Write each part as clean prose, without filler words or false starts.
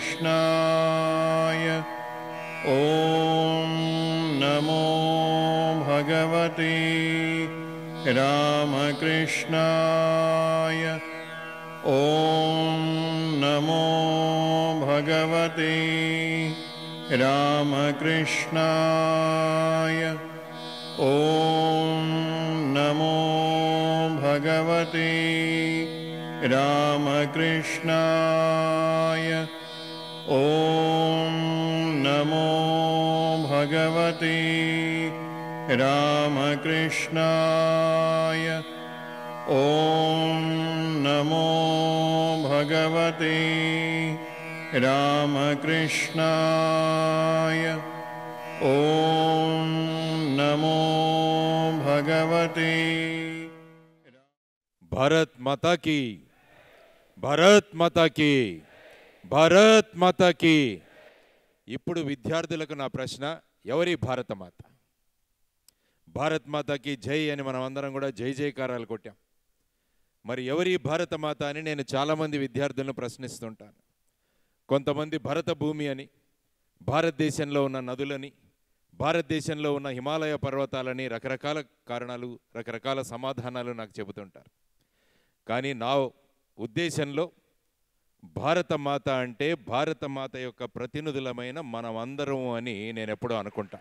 रामकृष्णाय। ॐ नमो भगवते रामकृष्णाय। ॐ नमो भगवते रामकृष्णाय। ॐ नमो भगवते रामकृष्णाय। ॐ नमो भगवते रामकृष्णाय। ॐ नमो भगवते रामकृष्णाय। ॐ नमो भगवते। भारत माता की, भारत माता की, భారత్ మాతాకి. ఇప్పుడు విద్యార్థులకు నా ప్రశ్న, ఎవరి భారతమాత? భారత్ మాతాకి జై అని మనం అందరం కూడా జై జయకారాలు కొట్టాం. మరి ఎవరి భారతమాత అని నేను చాలామంది విద్యార్థులను ప్రశ్నిస్తుంటాను. కొంతమంది భరత భూమి అని, భారతదేశంలో ఉన్న నదులని, భారతదేశంలో ఉన్న హిమాలయ పర్వతాలని, రకరకాల కారణాలు, రకరకాల సమాధానాలు నాకు చెబుతుంటారు. కానీ నా ఉద్దేశంలో భారతమాత అంటే భారతమాత యొక్క ప్రతినిధులమైన మనమందరం అని నేను ఎప్పుడూ అనుకుంటా.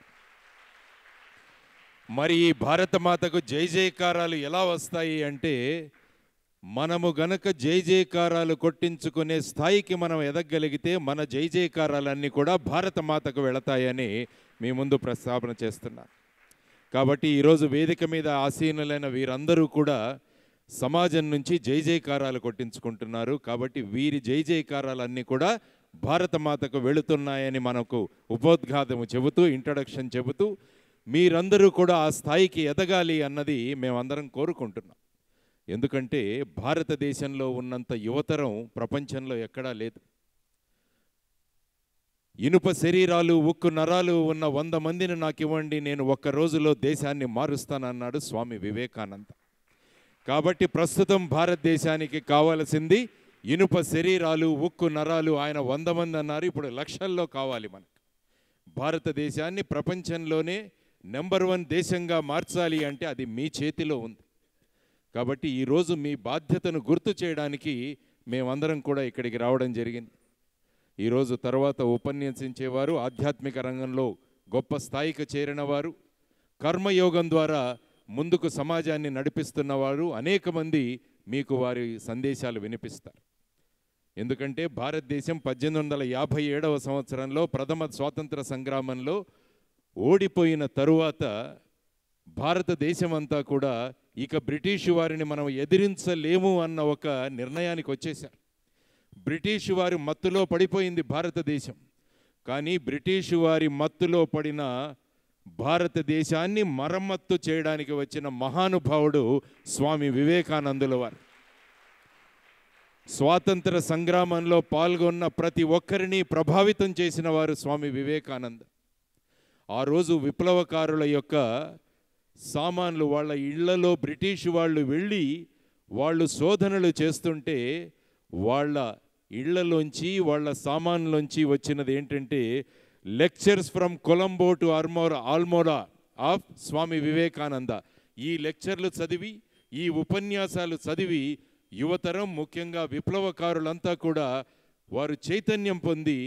మరి ఈ భారతమాతకు జై జయకారాలు ఎలా వస్తాయి అంటే, మనము గనక జై జయకారాలు కొట్టించుకునే స్థాయికి మనం ఎదగగలిగితే మన జై జయకారాలన్నీ కూడా భారతమాతకు వెళతాయని మీ ముందు ప్రస్తావన చేస్తున్నాను. కాబట్టి ఈరోజు వేదిక మీద ఆసీనులైన వీరందరూ కూడా సమాజం నుంచి జై జయకారాలు కొట్టించుకుంటున్నారు. కాబట్టి వీరి జై జయకారాలన్నీ కూడా భారతమాతకు వెళుతున్నాయని మనకు ఉపోద్ఘాతము చెబుతూ, ఇంట్రడక్షన్ చెబుతూ, మీరందరూ కూడా ఆ స్థాయికి ఎదగాలి అన్నది మేమందరం కోరుకుంటున్నాం. ఎందుకంటే భారతదేశంలో ఉన్నంత యువతరం ప్రపంచంలో ఎక్కడా లేదు. ఇనుప శరీరాలు, ఉక్కు నరాలు ఉన్న 100 మందిని నాకు ఇవ్వండి, నేను ఒక్క రోజులో దేశాన్ని మారుస్తానన్నాడు స్వామి వివేకానంద. కాబట్టి ప్రస్తుతం భారతదేశానికి కావాల్సింది ఇనుప శరీరాలు, ఉక్కు నరాలు. ఆయన 100 మంది అన్నారు, ఇప్పుడు లక్షల్లో కావాలి మనకు. భారతదేశాన్ని ప్రపంచంలోనే నెంబర్ 1 దేశంగా మార్చాలి అంటే అది మీ చేతిలో ఉంది. కాబట్టి ఈరోజు మీ బాధ్యతను గుర్తు చేయడానికి మేమందరం కూడా ఇక్కడికి రావడం జరిగింది. ఈరోజు తర్వాత ఉపన్యసించేవారు ఆధ్యాత్మిక రంగంలో గొప్ప స్థాయికి చేరిన వారు, కర్మయోగం ద్వారా ముందుకు సమాజాన్ని నడిపిస్తున్నవారు అనేక మంది మీకు వారి సందేశాలు వినిపిస్తారు. ఎందుకంటే భారతదేశం 1857వ సంవత్సరంలో ప్రథమ స్వాతంత్ర సంగ్రామంలో ఓడిపోయిన తరువాత భారతదేశం అంతా కూడా ఇక బ్రిటిషు వారిని మనం ఎదిరించలేము అన్న ఒక నిర్ణయానికి వచ్చేశారు. బ్రిటిషు వారి మత్తులో పడిపోయింది భారతదేశం. కానీ బ్రిటిషు వారి మత్తులో పడిన భారతదేశాన్ని మరమ్మత్తు చేయడానికి వచ్చిన మహానుభావుడు స్వామి వివేకానందుల వారు. స్వాతంత్ర సంగ్రామంలో పాల్గొన్న ప్రతి ఒక్కరిని ప్రభావితం చేసిన వారు స్వామి వివేకానంద. ఆ రోజు విప్లవకారుల యొక్క సామాన్లు వాళ్ళ ఇళ్లలో బ్రిటిష్ వాళ్ళు వెళ్ళి వాళ్ళు శోధనలు చేస్తుంటే వాళ్ళ ఇళ్లలోంచి, వాళ్ళ సామాన్లోంచి వచ్చినది ఏంటంటే lectures from Colombo to Almora of Swami Vivekananda. ఈ లెక్చర్లు చదివి, ఈ ఉపన్యాసాలు చదివి యువతరం, ముఖ్యంగా విప్లవకారులంతా కూడా వారు చైతన్యం పొంది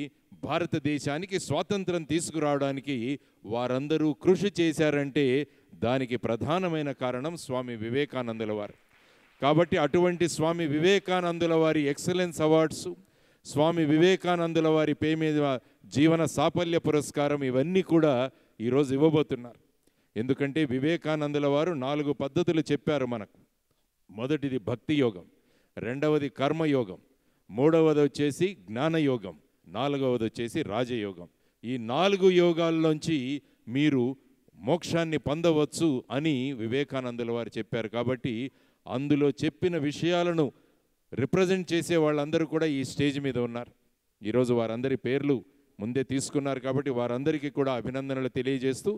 భారతదేశానికి స్వాతంత్రం తీసుకురావడానికి వారందరూ కృషి చేశారంటే దానికి ప్రధానమైన కారణం స్వామి వివేకానందుల వారు. కాబట్టి అటువంటి స్వామి వివేకానందుల వారి ఎక్సలెన్స్ అవార్డ్స్, స్వామి వివేకానందుల వారి పేరు మీద జీవన సాఫల్య పురస్కారం, ఇవన్నీ కూడా ఈరోజు ఇవ్వబోతున్నారు. ఎందుకంటే వివేకానందుల వారు 4 పద్ధతులు చెప్పారు మనకు. మొదటిది భక్తి యోగం, రెండవది కర్మయోగం, మూడవది వచ్చేసి జ్ఞానయోగం, నాలుగవది వచ్చేసి రాజయోగం. ఈ 4 యోగాల్లోంచి మీరు మోక్షాన్ని పొందవచ్చు అని వివేకానందుల వారు చెప్పారు. కాబట్టి అందులో చెప్పిన విషయాలను రిప్రజెంట్ చేసే వాళ్ళందరూ కూడా ఈ స్టేజ్ మీద ఉన్నారు. ఈరోజు వారందరి పేర్లు ముందే తీసుకున్నారు కాబట్టి వారందరికీ కూడా అభినందనలు తెలియజేస్తూ,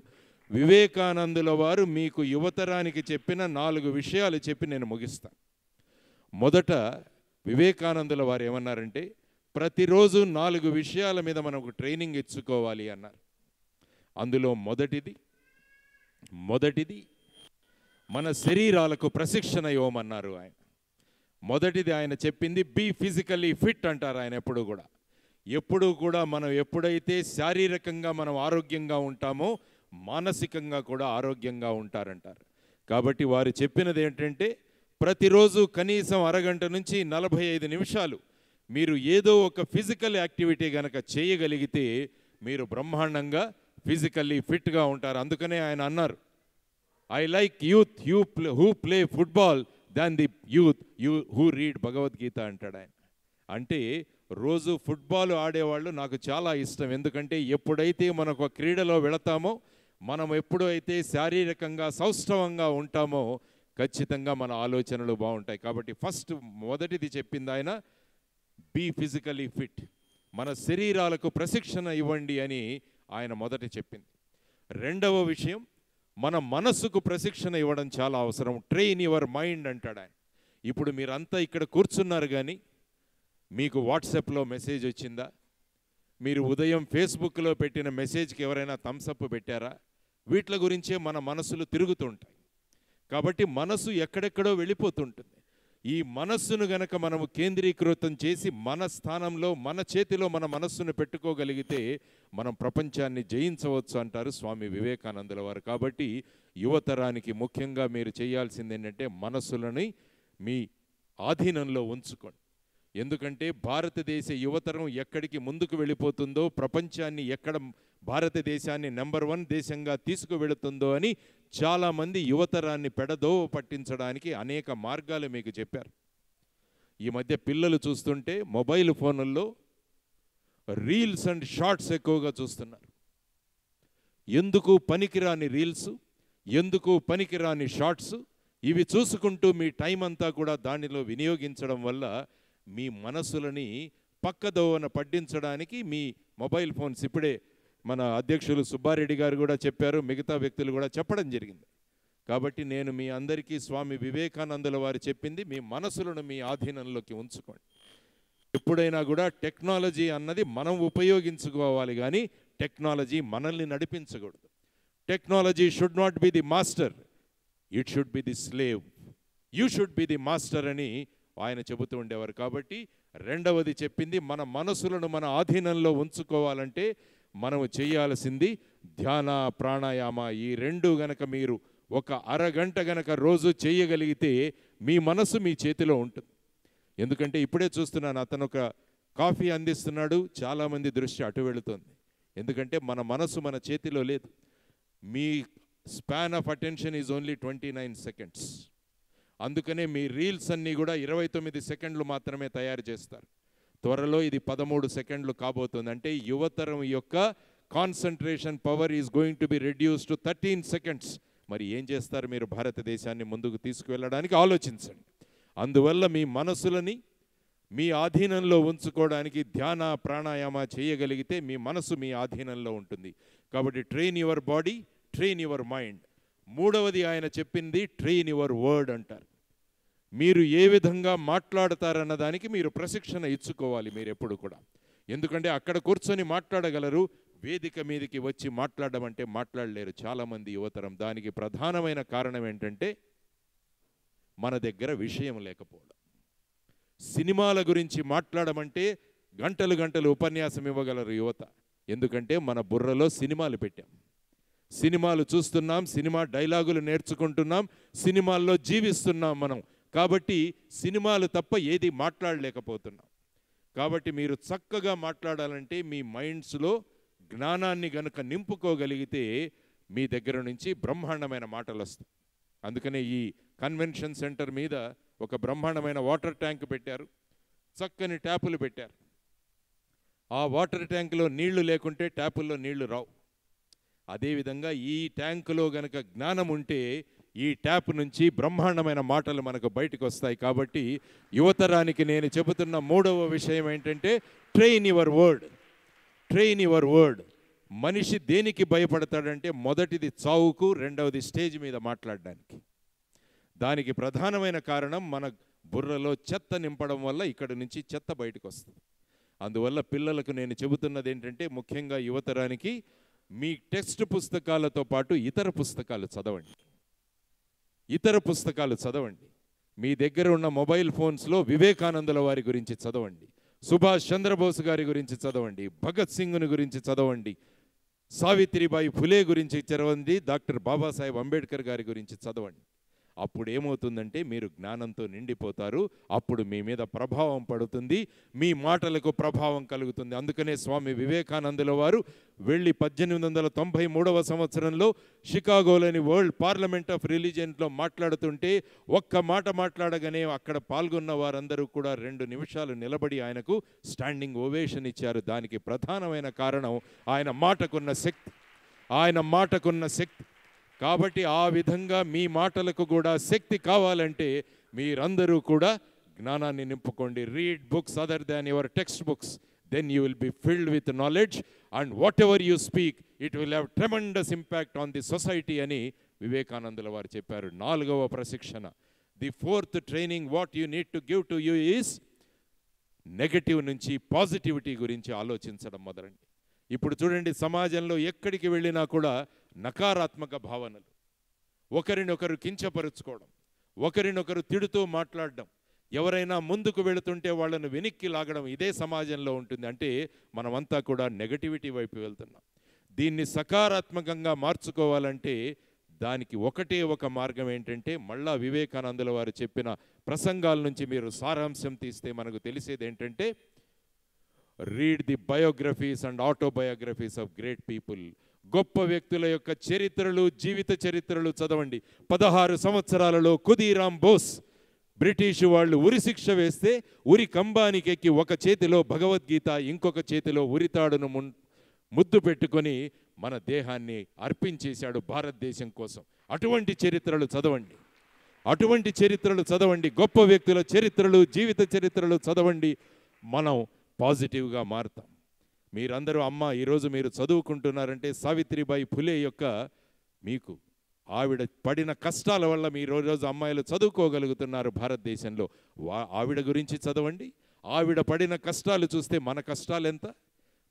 వివేకానందుల వారు మీకు యువతరానికి చెప్పిన 4 విషయాలు చెప్పి నేను ముగిస్తాను. మొదట వివేకానందుల వారు ఏమన్నారంటే, ప్రతిరోజు 4 విషయాల మీద మనం ఒక ట్రైనింగ్ ఇచ్చుకోవాలి అన్నారు. అందులో మొదటిది మన శరీరాలకు ప్రశిక్షణ ఇవ్వమన్నారు ఆయన. మొదటిది ఆయన చెప్పింది బీ ఫిజికల్లీ ఫిట్ అంటారు ఆయన. ఎప్పుడూ కూడా మనం ఎప్పుడైతే శారీరకంగా మనం ఆరోగ్యంగా ఉంటామో మానసికంగా కూడా ఆరోగ్యంగా ఉంటారంటారు. కాబట్టి వారు చెప్పినది ఏంటంటే, ప్రతిరోజు కనీసం అరగంట నుంచి 45 నిమిషాలు మీరు ఏదో ఒక ఫిజికల్ యాక్టివిటీ కనుక చేయగలిగితే మీరు బ్రహ్మాండంగా ఫిజికల్లీ ఫిట్గా ఉంటారు. అందుకనే ఆయన అన్నారు, I like youth who play football than the youth who read Bhagavad Gita అంటాడు ఆయన. అంటే రోజు ఫుట్బాల్ ఆడేవాళ్ళు నాకు చాలా ఇష్టం. ఎందుకంటే ఎప్పుడైతే మనకు క్రీడలో వెళతామో, మనం ఎప్పుడైతే శారీరకంగా సౌష్ఠవంగా ఉంటామో ఖచ్చితంగా మన ఆలోచనలు బాగుంటాయి. కాబట్టి మొదటిది చెప్పింది ఆయన, బీ ఫిజికలీ ఫిట్, మన శరీరాలకు ప్రశిక్షణ ఇవ్వండి అని ఆయన మొదట చెప్పింది. రెండవ విషయం, మన మనస్సుకు ప్రశిక్షణ ఇవ్వడం చాలా అవసరం. ట్రైన్ యువర్ మైండ్ అంటాడు ఆయన. ఇప్పుడు మీరంతా ఇక్కడ కూర్చున్నారు, కానీ మీకు వాట్సాప్లో మెసేజ్ వచ్చిందా? మీరు ఉదయం ఫేస్బుక్లో పెట్టిన మెసేజ్కి ఎవరైనా థమ్సప్ పెట్టారా? వీటి గురించే మన మనసులు తిరుగుతుంటాయి. కాబట్టి మనసు ఎక్కడెక్కడో వెళ్ళిపోతుంటుంది. ఈ మనస్సును గనక మనము కేంద్రీకృతం చేసి మన స్థానంలో మన చేతిలో మన మనస్సును పెట్టుకోగలిగితే మనం ప్రపంచాన్ని జయించవచ్చు అంటారు స్వామి వివేకానందుల వారు. కాబట్టి యువతరానికి ముఖ్యంగా మీరు చేయాల్సింది ఏంటంటే, మనస్సులని మీ ఆధీనంలో ఉంచుకోండి. ఎందుకంటే భారతదేశ యువతరం ఎక్కడికి ముందుకు వెళ్ళిపోతుందో, ప్రపంచాన్ని ఎక్కడ భారతదేశాన్ని నెంబర్ 1 దేశంగా తీసుకువెళుతుందో అని చాలామంది యువతరాన్ని పెడదోవ పట్టించడానికి అనేక మార్గాలు మీకు చెప్పారు. ఈ మధ్య పిల్లలు చూస్తుంటే మొబైల్ ఫోన్లలో రీల్స్ అండ్ షార్ట్స్ ఎక్కువగా చూస్తున్నారు. ఎందుకు పనికిరాని రీల్స్, ఎందుకు పనికిరాని షార్ట్స్, ఇవి చూసుకుంటూ మీ టైం అంతా కూడా దానిలో వినియోగించడం వల్ల మీ మనసులని పక్కదోవన పట్టించడానికి మీ మొబైల్ ఫోన్స్, ఇప్పుడే మన అధ్యక్షులు సుబ్బారెడ్డి గారు కూడా చెప్పారు, మిగతా వ్యక్తులు కూడా చెప్పడం జరిగింది. కాబట్టి నేను మీ అందరికీ స్వామి వివేకానందుల వారు చెప్పింది, మీ మనసులను మీ ఆధీనంలోకి ఉంచుకోండి. ఎప్పుడైనా కూడా టెక్నాలజీ అన్నది మనం ఉపయోగించుకోవాలి, కానీ టెక్నాలజీ మనల్ని నడిపించకూడదు. Technology should not be the master, it should be the slave. You should be the master అని ఆయన చెబుతూ ఉండేవారు. కాబట్టి రెండవది చెప్పింది, మన మనసులను మన ఆధీనంలో ఉంచుకోవాలంటే మనము చేయాల్సింది ధ్యాన, ప్రాణాయామ. ఈ 2 గనక మీరు ఒక అరగంట గనక రోజు చేయగలిగితే మీ మనసు మీ చేతిలో ఉంటుంది. ఎందుకంటే ఇప్పుడే చూస్తున్నాను, అతను ఒక కాఫీ అందిస్తున్నాడు, చాలామంది దృష్టి అటు వెళుతుంది. ఎందుకంటే మన మనసు మన చేతిలో లేదు. మీ span of attention is only 29 seconds. అందుకనే మీ రీల్స్ అన్నీ కూడా 29 సెకండ్లు మాత్రమే తయారు చేస్తారు. త్వరలో ఇది 13 సెకండ్లు కాబోతుంది. అంటే యువతరం యొక్క concentration power is going to be reduce to 13 seconds. మరి ఏం చేస్తారు మీరు భారతదేశాన్ని ముందుకు తీసుకువెళ్ళడానికి? ఆలోచించండి. అందువల్ల మీ మనసులని మీ ఆధీనంలో ఉంచుకోవడానికి ధ్యాన, ప్రాణాయామ చేయగలిగితే మీ మనసు మీ ఆధీనంలో ఉంటుంది. కాబట్టి train your body, train your mind. మూడవది ఆయన చెప్పింది ట్రైన్ యువర్ వర్డ్ అంటారు. మీరు ఏ విధంగా మాట్లాడతారన్న దానికి మీరు ప్రశిక్షణ ఇచ్చుకోవాలి మీరు ఎప్పుడు కూడా. ఎందుకంటే అక్కడ కూర్చొని మాట్లాడగలరు, వేదిక మీదకి వచ్చి మాట్లాడడం అంటే మాట్లాడలేరు చాలామంది యువతరం. దానికి ప్రధానమైన కారణం ఏంటంటే మన దగ్గర విషయం లేకపోవడం. సినిమాల గురించి మాట్లాడమంటే గంటలు గంటలు ఉపన్యాసం ఇవ్వగలరు యువత. ఎందుకంటే మన బుర్రలో సినిమాలు పెట్టాం, సినిమాలు చూస్తున్నాం, సినిమా డైలాగులు నేర్చుకుంటున్నాం, సినిమాల్లో జీవిస్తున్నాం మనం. కాబట్టి సినిమాలు తప్ప ఏది మాట్లాడలేకపోతున్నాం. కాబట్టి మీరు చక్కగా మాట్లాడాలంటే మీ మైండ్స్లో జ్ఞానాన్ని గనుక నింపుకోగలిగితే మీ దగ్గర నుంచి బ్రహ్మాండమైన మాటలు వస్తాయి. అందుకనే ఈ కన్వెన్షన్ సెంటర్ మీద ఒక బ్రహ్మాండమైన వాటర్ ట్యాంక్ పెట్టారు, చక్కని ట్యాపులు పెట్టారు. ఆ వాటర్ ట్యాంకులో నీళ్లు లేకుంటే ట్యాపుల్లో నీళ్లు రావు. అదేవిధంగా ఈ ట్యాంకులో గనక జ్ఞానం ఉంటే ఈ ట్యాప్ నుంచి బ్రహ్మాండమైన మాటలు మనకు బయటకు వస్తాయి. కాబట్టి యువతరానికి నేను చెబుతున్న మూడవ విషయం ఏంటంటే train your word, train your word. మనిషి దేనికి భయపడతాడంటే మొదటిది చావుకు, రెండవది స్టేజ్ మీద మాట్లాడడానికి. దానికి ప్రధానమైన కారణం బుర్రలో చెత్త నింపడం వల్ల ఇక్కడి నుంచి చెత్త బయటకు వస్తుంది. అందువల్ల పిల్లలకు నేను చెబుతున్నది ఏంటంటే, ముఖ్యంగా యువతరానికి, మీ టెక్స్ట్ పుస్తకాలతో పాటు ఇతర పుస్తకాలు చదవండి. ఇతర పుస్తకాలు చదవండి. మీ దగ్గర ఉన్న మొబైల్ ఫోన్స్లో వివేకానందుల వారి గురించి చదవండి, సుభాష్ చంద్రబోస్ గారి గురించి చదవండి, భగత్ సింగ్ని గురించి చదవండి, సావిత్రిబాయి ఫులే గురించి చదవండి, డాక్టర్ బాబాసాహెబ్ అంబేద్కర్ గారి గురించి చదవండి. అప్పుడు ఏమవుతుందంటే మీరు జ్ఞానంతో నిండిపోతారు. అప్పుడు మీ మీద ప్రభావం పడుతుంది, మీ మాటలకు ప్రభావం కలుగుతుంది. అందుకనే స్వామి వివేకానందుల వారు వెళ్ళి 1893 సంవత్సరంలో షికాగోలోని వరల్డ్ పార్లమెంట్ ఆఫ్ రిలీజియన్లో మాట్లాడుతుంటే ఒక్క మాట మాట్లాడగానే అక్కడ పాల్గొన్న వారందరూ కూడా 2 నిమిషాలు నిలబడి ఆయనకు స్టాండింగ్ ఓవేషన్ ఇచ్చారు. దానికి ప్రధానమైన కారణం ఆయన మాటకున్న శక్తి, ఆయన మాటకున్న శక్తి. కాబట్టి ఆ విధంగా మీ మాటలకు కూడా శక్తి కావాలంటే మీరందరూ కూడా జ్ఞానాన్ని నింపుకోండి. Read books other than your text books, then you will be filled with knowledge and whatever you speak it will have tremendous impact on the society అని వివేకానందుల వారు చెప్పారు. 4వ ప్రశిక్షణ, the 4th training what you need to give to you is negative నుంచి positivity గురించి ఆలోచించడం మొదలండి. ఇప్పుడు చూడండి, సమాజంలో ఎక్కడికి వెళ్ళినా కూడా నకారాత్మక భావనలు, ఒకరినొకరు కించపరుచుకోవడం, ఒకరినొకరు తిడుతూ మాట్లాడడం, ఎవరైనా ముందుకు వెళుతుంటే వాళ్ళను వెనక్కి లాగడం, ఇదే సమాజంలో ఉంటుంది. అంటే మనమంతా కూడా నెగటివిటీ వైపు వెళ్తున్నాం. దీన్ని సకారాత్మకంగా మార్చుకోవాలంటే దానికి ఒకటే ఒక మార్గం ఏంటంటే, మళ్ళా వివేకానందుల వారు చెప్పిన ప్రసంగాల నుంచి మీరు సారాంశం తీస్తే మనకు తెలిసేది ఏంటంటే, read the biographies and autobiographies of great people. గొప్ప వ్యక్తుల యొక్క చరిత్రలు, జీవిత చరిత్రలు చదవండి. 16 సంవత్సరాలలో ఖుదీరామ్ బోస్ బ్రిటిష్ వాళ్ళు ఉరి శిక్ష వేస్తే ఉరి కంబానికి ఎక్కి ఒక చేతిలో భగవద్గీత, ఇంకొక చేతిలో ఉరితాడును ముద్దు పెట్టుకొని మన దేహాన్ని అర్పించేశాడు భారతదేశం కోసం. అటువంటి చరిత్రలు చదవండి, అటువంటి చరిత్రలు చదవండి. గొప్ప వ్యక్తుల చరిత్రలు, జీవిత చరిత్రలు చదవండి. మనం పాజిటివ్గా మారుతాం. మీరందరూ అమ్మ ఈరోజు మీరు చదువుకుంటున్నారంటే సావిత్రిబాయి ఫులే యొక్క మీకు ఆవిడ పడిన కష్టాల వల్ల మీరు రోజు అమ్మాయిలు చదువుకోగలుగుతున్నారు భారతదేశంలో. ఆవిడ గురించి చదవండి. ఆవిడ పడిన కష్టాలు చూస్తే మన కష్టాలు ఎంత.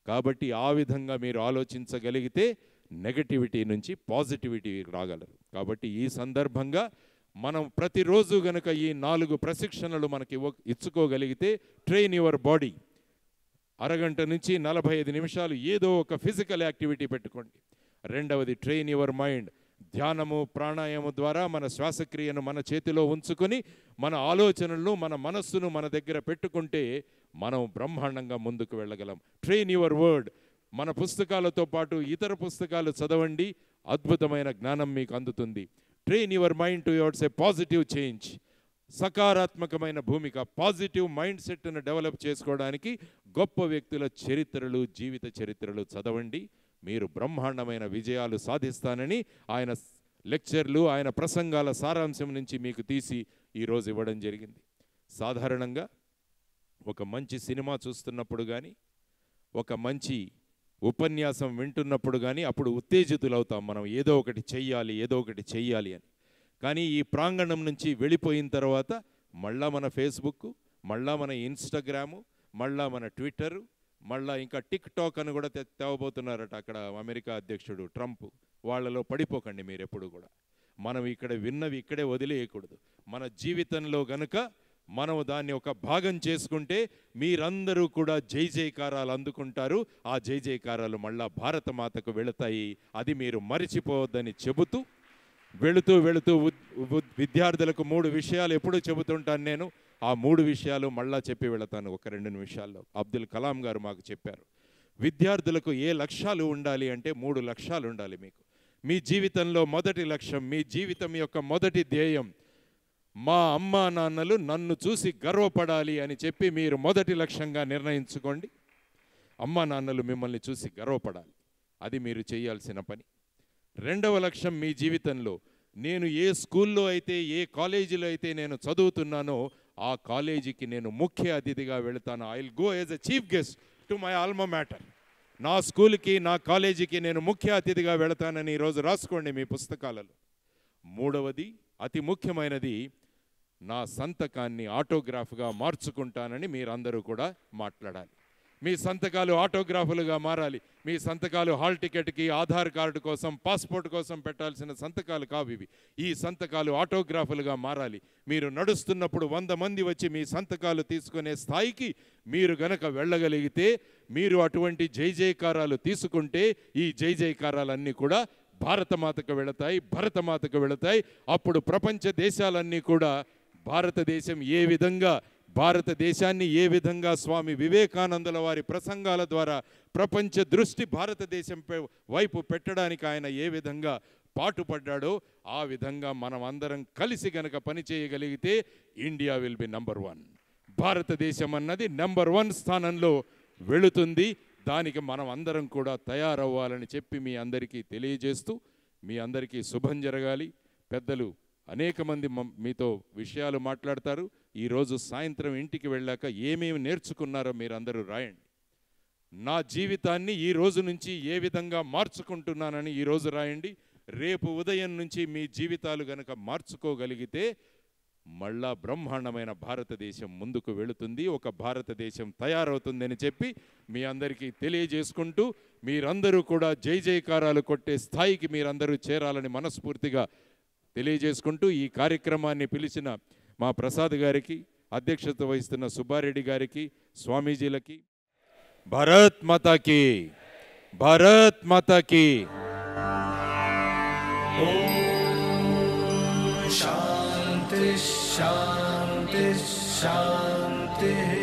కాబట్టి ఆ విధంగా మీరు ఆలోచించగలిగితే నెగటివిటీ నుంచి పాజిటివిటీ రాగలరు. కాబట్టి ఈ సందర్భంగా మనం ప్రతిరోజు గనక ఈ 4 ప్రశిక్షణలు మనకి ఇచ్చుకోగలిగితే, ట్రైన్ యువర్ బాడీ, అరగంట నుంచి 45 నిమిషాలు ఏదో ఒక ఫిజికల్ యాక్టివిటీ పెట్టుకోండి. రెండవది ట్రైన్ యువర్ మైండ్, ధ్యానము, ప్రాణాయామం ద్వారా మన శ్వాసక్రియను మన చేతిలో ఉంచుకొని మన ఆలోచనలను, మన మనస్సును మన దగ్గర పెట్టుకుంటే మనం బ్రహ్మాండంగా ముందుకు వెళ్ళగలం. ట్రైన్ యువర్ వర్డ్, మన పుస్తకాలతో పాటు ఇతర పుస్తకాలు చదవండి, అద్భుతమైన జ్ఞానం మీకు అందుతుంది. Train your mind towards a positive change, సకారాత్మకమైన భూమిక, పాజిటివ్ మైండ్ సెట్ను డెవలప్ చేసుకోవడానికి గొప్ప వ్యక్తుల చరిత్రలు, జీవిత చరిత్రలు చదవండి. మీరు బ్రహ్మాండమైన విజయాలు సాధిస్తానని ఆయన లెక్చర్లు, ఆయన ప్రసంగాల సారాంశం నుంచి మీకు తీసి ఈరోజు ఇవ్వడం జరిగింది. సాధారణంగా ఒక మంచి సినిమా చూస్తున్నప్పుడు కానీ, ఒక మంచి ఉపన్యాసం వింటున్నప్పుడు కానీ అప్పుడు ఉత్తేజితులవుతాం, మనం ఏదో ఒకటి చెయ్యాలి, ఏదో ఒకటి చెయ్యాలి అని. కానీ ఈ ప్రాంగణం నుంచి వెళ్ళిపోయిన తర్వాత మళ్ళా మన ఫేస్బుక్, మళ్ళా మన ఇన్స్టాగ్రాము, మళ్ళా మన ట్విట్టరు, మళ్ళా ఇంకా టిక్ టాక్ అని కూడా తేవబోతున్నారట అక్కడ అమెరికా అధ్యక్షుడు ట్రంప్. వాళ్ళలో పడిపోకండి మీరు ఎప్పుడు కూడా. మనం ఇక్కడ విన్నవి ఇక్కడే వదిలేయకూడదు. మన జీవితంలో గనుక మనం దాన్ని ఒక భాగం చేసుకుంటే మీరందరూ కూడా జై జయకారాలు అందుకుంటారు. ఆ జై జయకారాలు మళ్ళా భారతమాతకు వెళతాయి. అది మీరు మరిచిపోవద్దని చెబుతూ వెళుతూ వెళుతూ విద్యార్థులకు 3 విషయాలు ఎప్పుడూ చెబుతుంటాను నేను. ఆ 3 విషయాలు మళ్ళా చెప్పి వెళతాను ఒక 2 నిమిషాల్లో. అబ్దుల్ కలాం గారు మాకు చెప్పారు, విద్యార్థులకు ఏ లక్ష్యాలు ఉండాలి అంటే 3 లక్ష్యాలు ఉండాలి మీకు. మీ జీవితంలో మొదటి లక్ష్యం, మీ జీవితం యొక్క మొదటి ధ్యేయం, మా అమ్మా నాన్నలు నన్ను చూసి గర్వపడాలి అని చెప్పి మీరు మొదటి లక్ష్యంగా నిర్ణయించుకోండి. అమ్మా నాన్నలు మిమ్మల్ని చూసి గర్వపడాలి, అది మీరు చేయాల్సిన పని. రెండవ లక్ష్యం, మీ జీవితంలో నేను ఏ స్కూల్లో అయితే, ఏ కాలేజీలో అయితే నేను చదువుతున్నానో ఆ కాలేజీకి నేను ముఖ్య అతిథిగా వెళతాను. I will go as a chief guest to my alma mater. నా స్కూల్కి, నా కాలేజీకి నేను ముఖ్య అతిథిగా వెళతానని ఈరోజు రాసుకోండి మీ పుస్తకాలలో. మూడవది, అతి ముఖ్యమైనది, నా సంతకాన్ని ఆటోగ్రాఫ్గా మార్చుకుంటానని మీరందరూ కూడా మాట్లాడాలి. మీ సంతకాలు ఆటోగ్రాఫులుగా మారాలి. మీ సంతకాలు హాల్ టికెట్కి, ఆధార్ కార్డు కోసం, పాస్పోర్ట్ కోసం పెట్టాల్సిన సంతకాలు కావు ఇవి. ఈ సంతకాలు ఆటోగ్రాఫులుగా మారాలి. మీరు నడుస్తున్నప్పుడు 100 మంది వచ్చి మీ సంతకాలు తీసుకునే స్థాయికి మీరు గనక వెళ్ళగలిగితే, మీరు అటువంటి జై జయకారాలు తీసుకుంటే ఈ జై జయకారాలన్నీ కూడా భారతమాతకు వెళతాయి, భరతమాతకు వెళతాయి. అప్పుడు ప్రపంచ దేశాలన్నీ కూడా భారతదేశాన్ని ఏ విధంగా స్వామి వివేకానందుల వారి ప్రసంగాల ద్వారా ప్రపంచ దృష్టి భారతదేశం వైపు పెట్టడానికి ఆయన ఏ విధంగా పాటుపడ్డాడో ఆ విధంగా మనం అందరం కలిసి గనక పనిచేయగలిగితే ఇండియా విల్ బి నంబర్ 1. భారతదేశం అన్నది నంబర్ 1 స్థానంలో వెళుతుంది. దానికి మనం అందరం కూడా తయారవ్వాలని చెప్పి మీ అందరికీ తెలియజేస్తూ, మీ అందరికీ శుభం జరగాలి. పెద్దలు అనేక మంది మీతో విషయాలు మాట్లాడతారు. ఈరోజు సాయంత్రం ఇంటికి వెళ్ళాక ఏమేమి నేర్చుకున్నారో మీరందరూ రాయండి. నా జీవితాన్ని ఈ రోజు నుంచి ఏ విధంగా మార్చుకుంటున్నానని ఈరోజు రాయండి. రేపు ఉదయం నుంచి మీ జీవితాలు గనక మార్చుకోగలిగితే మళ్ళా బ్రహ్మాండమైన భారతదేశం ముందుకు వెళుతుంది, ఒక భారతదేశం తయారవుతుందని చెప్పి మీ అందరికీ తెలియజేసుకుంటూ, మీరందరూ కూడా జై జయకారాలు కొట్టే స్థాయికి మీరందరూ చేరాలని మనస్ఫూర్తిగా తెలియజేసుకుంటూ, ఈ కార్యక్రమాన్ని పిలిచిన మా ప్రసాద్ గారికి, అధ్యక్షత వహిస్తున్న సుబ్బారెడ్డి గారికి, స్వామీజీలకి భారత్ మాతాకి, భారత్ మాతాకి. शांति शांति शांति.